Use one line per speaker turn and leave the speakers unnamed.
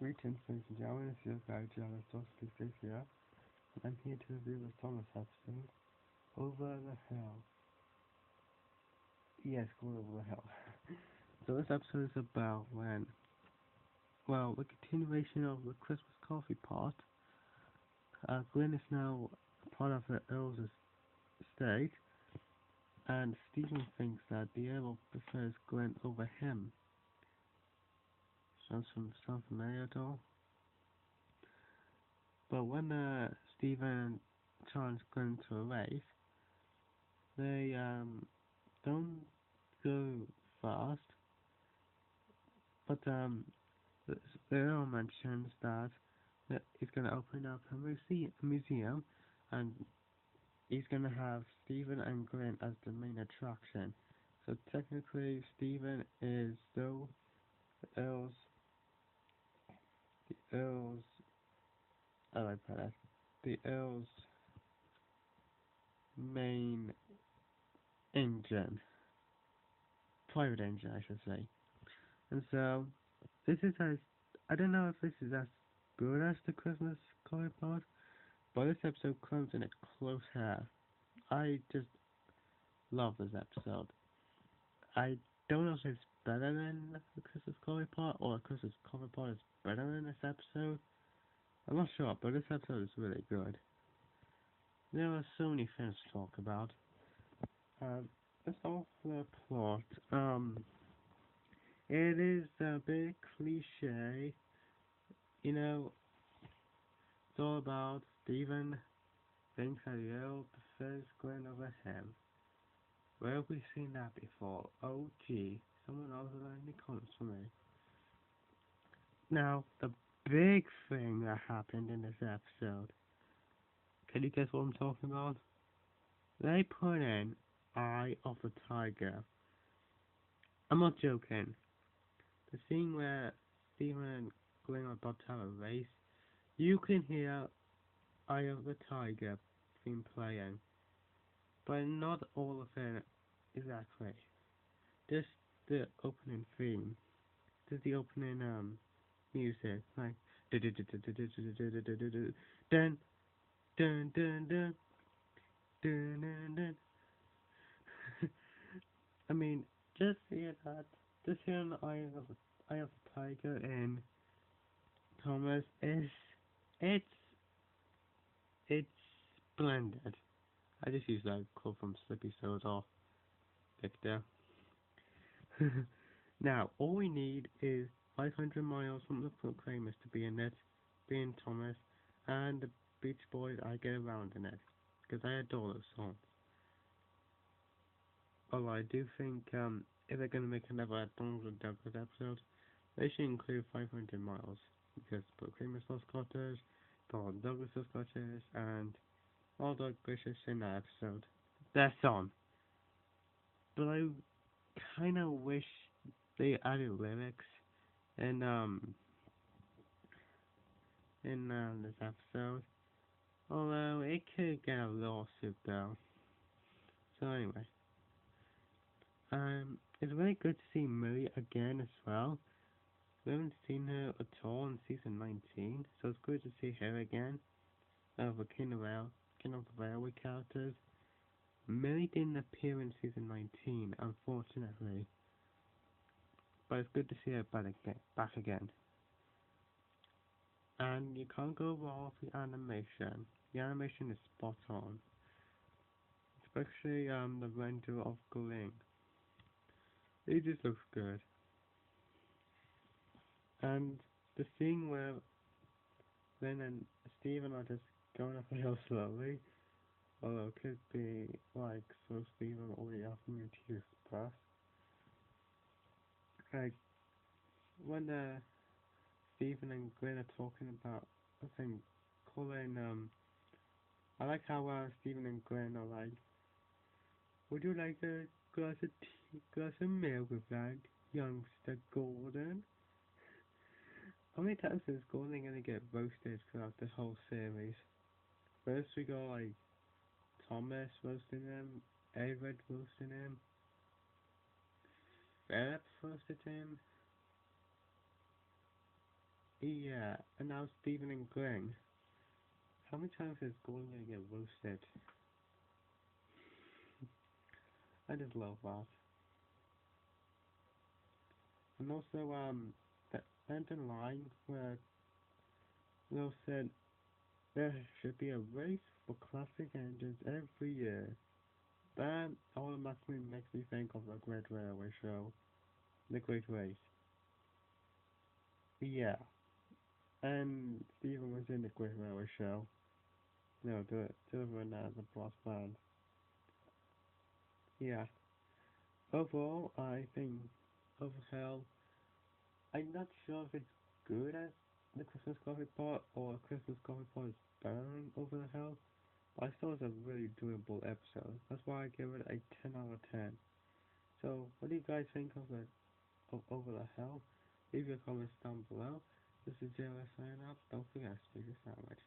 Greetings, ladies and gentlemen, it's your guy JLS Friday here, and I'm here to review the Thomas episode, Over the Hill. Yes, called Over the Hill. So this episode is about the continuation of the Christmas coffee pot. Glynn is now part of the Earl's estate, and Stephen thinks that the Earl prefers Glynn over him. Sounds familiar at all? But when Stephen Challenges Glynn to a race, they don't go fast, but the Earl mentions that he's going to open up a museum, and he's going to have Stephen and Glynn as the main attraction. So technically, Stephen is still the Earl's, how do I put it? The Earl's main engine, private engine, I should say. And so, I don't know if this is as good as the Christmas coffee pot, but this episode comes in a close half. I just love this episode. I don't know if it's better than the Christmas coffee pot, or the Christmas coffee pot is better than this episode. I'm not sure, but this episode is really good. There are so many things to talk about. Let's start with the plot. It is a bit cliche. You know, it's all about Stephen thinks that the Earl prefers Glynn over him. Where have we seen that before? Oh gee, someone else will in the comments for me. Now, the big thing that happened in this episode. Can you guess what I'm talking about? They put in Eye of the Tiger. I'm not joking. The scene where Stephen and Glynn are about to have a race, you can hear Eye of the Tiger theme playing, but not all of it exactly. Just the opening theme, just the opening music, like dun dun dun dun dun dun dun. I mean, just hear that. Just hearing the Eye of the Tiger in Thomas it's it's splendid. I just used that quote from Slippy Soda Victor. Now, all we need is 500 miles from the Proclaimers to be in it, being Thomas, and the Beach Boys I get around in it, because I adore those songs. Although I do think if they're going to make another Donald and Douglas episode, they should include 500 miles, because Proclaimers lost Scottish, Donald and Douglas lost Scottish, and all the British in that episode. That's on. But I kind of wish they added lyrics in this episode. Although it could get a lawsuit though. So anyway, it's really good to see Millie again as well. We haven't seen her at all in season 19, so it's good to see her again. The King of the Railway characters. Millie didn't appear in season 19, unfortunately, but it's good to see her back again. And you can't go wrong with the animation. The animation is spot on, especially the render of Glynn. It just looks good. And the scene where Glynn and Stephen are just going up the hill slowly, although it could be like so Stephen already after me to use pass. Like when Stephen and Glynn are talking about, I think, calling I like how Stephen and Glynn are like, would you like a glass of milk with that, youngster Gordon? How many times is Gordon gonna get roasted throughout the whole series? First we got like Thomas roasting him, Edward roasting him, Philip roasted him. Yeah, and now Stephen and Glynn. How many times is Glynn gonna get roasted? I just love that. And also, the ending line where Will said there should be a race for classic engines every year. That automatically makes me think of the Great Railway Show, The Great Race. Yeah, and Stephen was in the Great Railway Show. No, delivering as a brass band. Yeah. Overall, I think Overhell. I'm not sure if it's good as the Christmas coffee pot or Christmas coffee pot is better than Over the Hill. But I still it's a really doable episode. That's why I give it a 10 out of 10. So, what do you guys think of Over the Hill? Leave your comments down below. This is JLS signing up. Don't forget to speak your sandwich.